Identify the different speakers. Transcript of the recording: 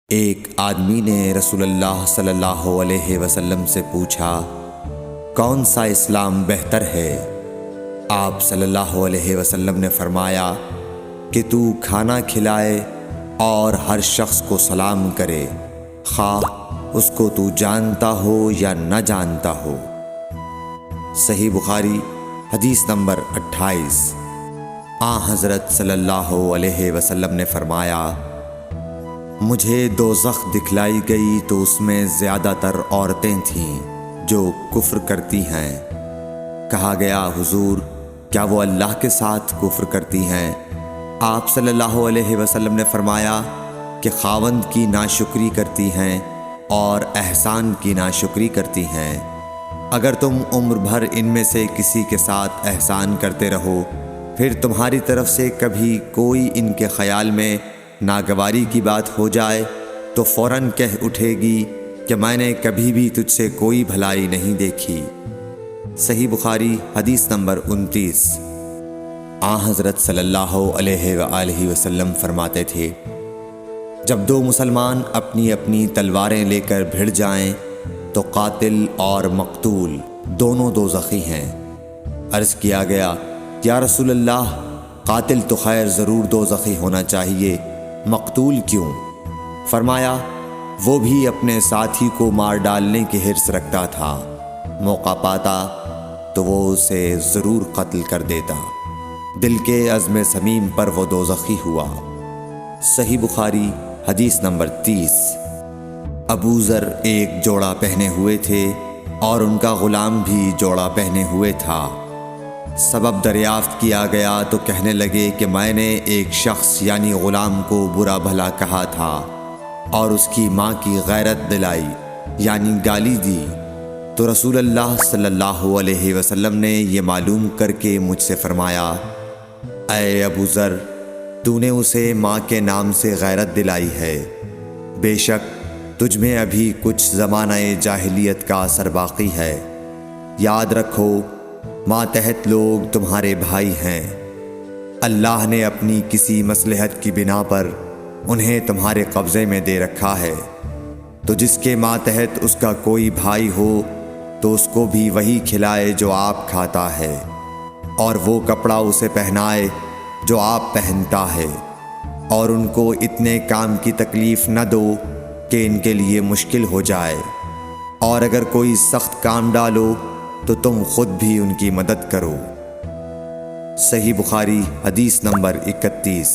Speaker 1: ایک آدمی نے رسول اللہ صلی اللہ علیہ وسلم سے پوچھا، کون سا اسلام بہتر ہے؟ آپ صلی اللہ علیہ وسلم نے فرمایا کہ تو کھانا کھلائے اور ہر شخص کو سلام کرے، خواہ اس کو تو جانتا ہو یا نہ جانتا ہو۔ صحیح بخاری حدیث نمبر 28۔ حضرت صلی اللہ علیہ وسلم نے فرمایا، مجھے دوزخ دکھلائی گئی تو اس میں زیادہ تر عورتیں تھیں جو کفر کرتی ہیں۔ کہا گیا، حضور کیا وہ اللہ کے ساتھ کفر کرتی ہیں؟ آپ صلی اللہ علیہ وسلم نے فرمایا کہ خاوند کی ناشکری کرتی ہیں اور احسان کی ناشکری کرتی ہیں۔ اگر تم عمر بھر ان میں سے کسی کے ساتھ احسان کرتے رہو، پھر تمہاری طرف سے کبھی کوئی ان کے خیال میں ناگواری کی بات ہو جائے تو فوراً کہہ اٹھے گی کہ میں نے کبھی بھی تجھ سے کوئی بھلائی نہیں دیکھی۔ صحیح بخاری حدیث نمبر 29۔ حضرت صلی اللہ علیہ وآلہ وسلم فرماتے تھے، جب دو مسلمان اپنی اپنی تلواریں لے کر بھڑ جائیں تو قاتل اور مقتول دونوں دوزخی ہیں۔ عرض کیا گیا، یا رسول اللہ، قاتل تو خیر ضرور دوزخی ہونا چاہیے، مقتول کیوں؟ فرمایا، وہ بھی اپنے ساتھی کو مار ڈالنے کی حرص رکھتا تھا، موقع پاتا تو وہ اسے ضرور قتل کر دیتا، دل کے عزم صمیم پر وہ دوزخی ہوا۔ صحیح بخاری حدیث نمبر 30۔ ابو ذر ایک جوڑا پہنے ہوئے تھے اور ان کا غلام بھی جوڑا پہنے ہوئے تھا۔ سبب دریافت کیا گیا تو کہنے لگے کہ میں نے ایک شخص یعنی غلام کو برا بھلا کہا تھا اور اس کی ماں کی غیرت دلائی یعنی گالی دی، تو رسول اللہ صلی اللہ علیہ وسلم نے یہ معلوم کر کے مجھ سے فرمایا، اے ابو ذر، تو نے اسے ماں کے نام سے غیرت دلائی ہے، بے شک تجھ میں ابھی کچھ زمانہ جاہلیت کا اثر باقی ہے۔ یاد رکھو، ماتحت لوگ تمہارے بھائی ہیں، اللہ نے اپنی کسی مصلحت کی بنا پر انہیں تمہارے قبضے میں دے رکھا ہے، تو جس کے ماتحت اس کا کوئی بھائی ہو تو اس کو بھی وہی کھلائے جو آپ کھاتا ہے، اور وہ کپڑا اسے پہنائے جو آپ پہنتا ہے، اور ان کو اتنے کام کی تکلیف نہ دو کہ ان کے لیے مشکل ہو جائے، اور اگر کوئی سخت کام ڈالو تو تم خود بھی ان کی مدد کرو۔ صحیح بخاری حدیث نمبر 31۔